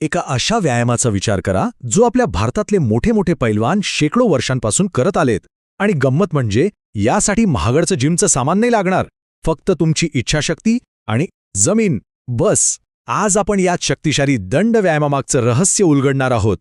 एका अशा व्यायामाचा विचार करा जो आपल्या भारतातले मोठे मोठे पैलवान शेकडो वर्षांपासून करत आलेत. आणि गंमत म्हणजे यासाठी महागडचं जिमचं सामान नाही लागणार, फक्त तुमची इच्छाशक्ती आणि जमीन, बस. आज आपण याच शक्तिशाली दंड व्यायामामागचं रहस्य उलगडणार आहोत.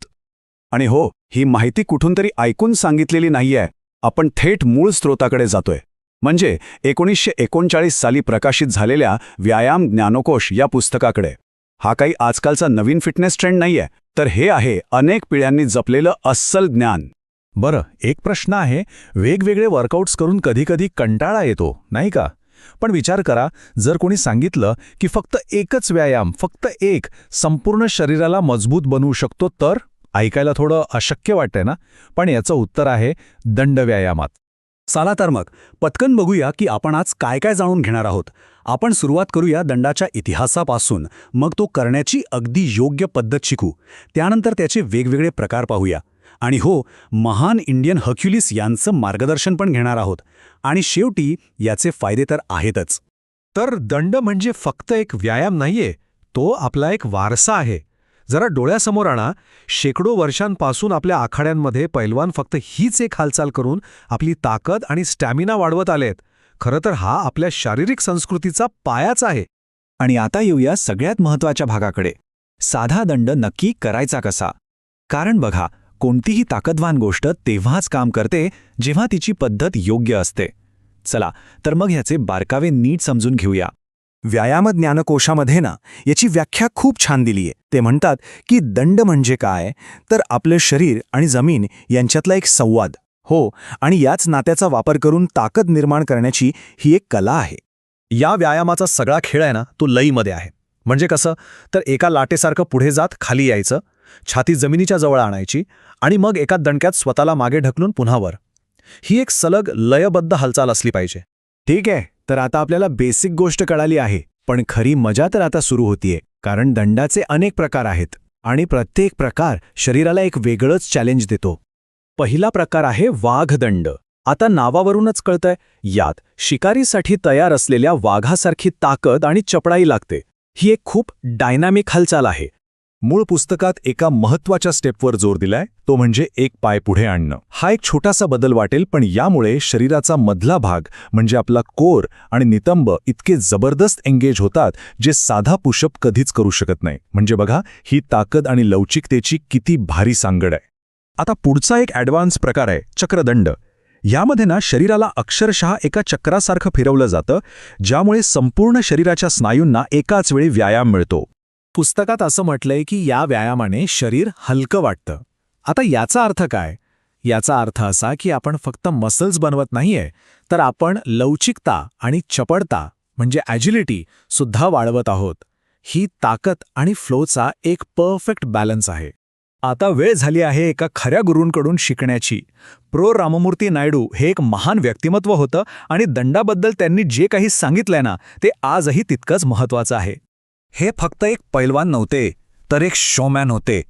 आणि हो, ही माहिती कुठून तरी ऐकून सांगितलेली नाहीये. आपण थेट मूळ स्रोताकडे जातोय. म्हणजे 1939 साली प्रकाशित झालेल्या व्यायाम ज्ञानकोश या पुस्तकाकडे. हा काही आजकालचा नवीन फिटनेस ट्रेंड नाहीये, तर हे आहे अनेक पिढ्यांनी जपलेलं अस्सल ज्ञान. बरं, एक प्रश्न आहे, वेगवेगळे वर्कआउट्स करून कधीकधी कंटाळा येतो, नाही का? पण विचार करा, जर कोणी सांगितलं की फक्त एकच व्यायाम, फक्त एक, संपूर्ण शरीराला मजबूत बनवू शकतो, तर ऐकायला थोडं अशक्य वाटतंय ना? पण याचं उत्तर आहे दंड व्यायामात. चला तर मग पटकन बघूया की आपण आज काय काय जाणून घेणार आहोत. आपण सुरुवात करूया दंडाच्या इतिहासापासून, मग तो करण्याची अगदी योग्य पद्धत शिकू. त्यानंतर त्याचे वेगवेगळे प्रकार पाहूया. आणि हो, महान इंडियन हर्क्युलिस यांचं मार्गदर्शन पण घेणार आहोत. आणि शेवटी याचे फायदे तर आहेतच. तर दंड म्हणजे फक्त एक व्यायाम नाहीये, तो आपला एक वारसा आहे. जरा डोळ्यासमोर आणा, शेकडो वर्षांपासून आपल्या आखाड्यांमध्ये पैलवान फक्त हीच एक हालचाल करून आपली ताकद आणि स्टॅमिना वाढवत आलेत. खरं तर हा आपल्या शारीरिक संस्कृतीचा पायाच आहे. आणि आता येऊया सगळ्यात महत्त्वाच्या भागाकडे. साधा दंड नक्की करायचा कसा? कारण बघा, कोणतीही ताकदवान गोष्ट तेव्हाच काम करते जेव्हा तिची पद्धत योग्य असते. चला तर मग ह्याचे बारकावे नीट समजून घेऊया. व्यायाम ज्ञानकोशामध्ये ना याची व्याख्या खूप छान दिलीये. ते म्हणतात की दंड म्हणजे काय, तर आपलं शरीर आणि जमीन यांच्यातला एक संवाद. हो, आणि याच नात्याचा वापर करून ताकद निर्माण करण्याची ही एक कला आहे. या व्यायामाचा सगळा खेळ आहे ना, तो लईमध्ये आहे. म्हणजे कसं, तर एका लाटेसारखं पुढे जात खाली यायचं, छाती जमिनीच्या जवळ आणायची आणि मग एका दणक्यात स्वतःला मागे ढकलून पुन्हा वर. ही एक सलग लयबद्ध हालचाल असली पाहिजे. ठीक आहे, तर आता आपल्याला बेसिक गोष्ट कळाली आहे. पण खरी मजा तर आता सुरू होतीये. कारण दंडाचे अनेक प्रकार आहेत आणि प्रत्येक प्रकार शरीराला एक वेगळंच चॅलेंज देतो. पहिला प्रकार आहे वाघदंड. आता नावावरूनच कळतंय, यात शिकारीसाठी तयार असलेल्या वाघासारखी ताकद आणि चपळाई लागते. ही एक खूप डायनामिक हालचाल आहे. मूळ पुस्तकात एका महत्त्वाच्या स्टेपवर जोर दिलाय, तो म्हणजे एक पाय पुढे आणणं. हा एक छोटासा बदल वाटेल, पण यामुळे शरीराचा मधला भाग म्हणजे आपला कोर आणि नितंब इतके जबरदस्त एंगेज होतात, जे साधा पुशअप कधीच करू शकत नाही. म्हणजे बघा, ही ताकद आणि लवचिकतेची किती भारी सांगड आहे. आता पुढचा एक ॲडव्हान्स प्रकार आहे चक्रदंड. यामध्ये ना शरीराला अक्षरशः एका चक्रासारखं फिरवलं जातं, ज्यामुळे संपूर्ण शरीराच्या स्नायूंना एकाच वेळी व्यायाम मिळतो. पुस्तकात असं म्हटलंय की या व्यायामाने शरीर हलकं वाटतं. आता याचा अर्थ काय? याचा अर्थ असा की आपण फक्त मसल्स बनवत नाहीये, तर आपण लवचिकता आणि चपळता म्हणजे ॲजिलिटी सुद्धा वाढवत आहोत. ही ताकद आणि फ्लोचा एक परफेक्ट बॅलन्स आहे. आता वेळ झाली आहे एका खऱ्या गुरूंकडून शिकण्याची. प्रो राममूर्ती नायडू हे एक महान व्यक्तिमत्व होतं आणि दंडाबद्दल त्यांनी जे काही सांगितलंय ना, ते आजही तितकंच महत्त्वाचं आहे. हे फक्त एक पैलवान नव्हते, तर एक शोमॅन होते.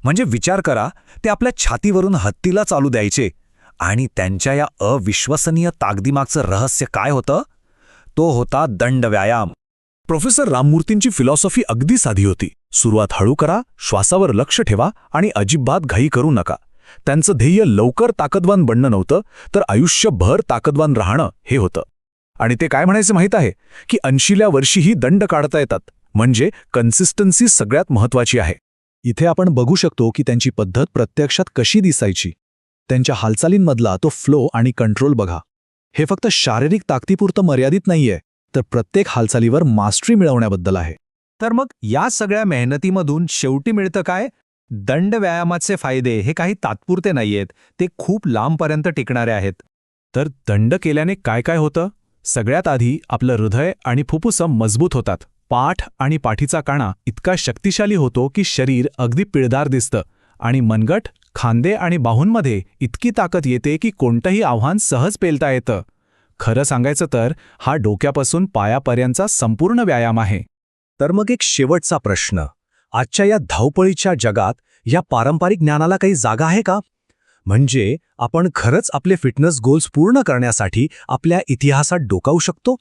म्हणजे विचार करा, ते आपल्या छातीवरून हत्तीला चालू द्यायचे. आणि त्यांच्या या अविश्वसनीय ताकदीमागचं रहस्य काय होतं? तो होता दंड व्यायाम. प्रोफेसर राममूर्तींची फिलॉसॉफी अगदी साधी होती. सुरुवात हळू करा, श्वासावर लक्ष ठेवा आणि अजिबात घाई करू नका. त्यांचं ध्येय लवकर ताकदवान बनणं नव्हतं, तर आयुष्यभर ताकदवान राहणं हे होतं. आणि ते काय म्हणायचे माहीत आहे की 80व्या वर्षीही दंड काढता येतात. म्हणजे कन्सिस्टन्सी सगळ्यात महत्त्वाची आहे. इथे आपण बघू शकतो की त्यांची पद्धत प्रत्यक्षात कशी दिसायची. त्यांच्या हालचालींमधला तो फ्लो आणि कंट्रोल बघा. हे फक्त शारीरिक ताकदीपुरतं मर्यादित नाहीये, तर प्रत्येक हालचालीवर मास्टरी मिळवण्याबद्दल आहे. तर मग या सगळ्या मेहनतीमधून शेवटी मिळतं काय? दंड व्यायामाचे फायदे हे काही तात्पुरते नाहीयेत, ते खूप लांबपर्यंत टिकणारे आहेत. तर दंड केल्याने काय काय होतं? सगळ्यात आधी आपलं हृदय आणि फुफ्फुसं मजबूत होतात. पाठ आणि पाठीचा काणा इतका शक्तिशाली होतो की शरीर अगदी पिळदार दिसतं. आणि मनगट, खांदे आणि बाहूंमध्ये इतकी ताकद येते की कोणतंही आव्हान सहज पेलता येतं. खरं सांगायचं तर हा डोक्यापासून पायापर्यंतचा संपूर्ण व्यायाम आहे. तर मग एक शेवटचा प्रश्न. आजच्या या धावपळीच्या जगात या पारंपरिक ज्ञानाला काही जागा आहे का? म्हणजे आपण खरंच आपले फिटनेस गोल्स पूर्ण करण्यासाठी आपल्या इतिहासात डोकावू शकतो?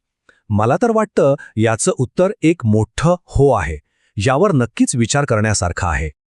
मला तर वाटतं याचं उत्तर एक मोठं हो आहे. यावर नक्कीच विचार करण्यासारखं आहे.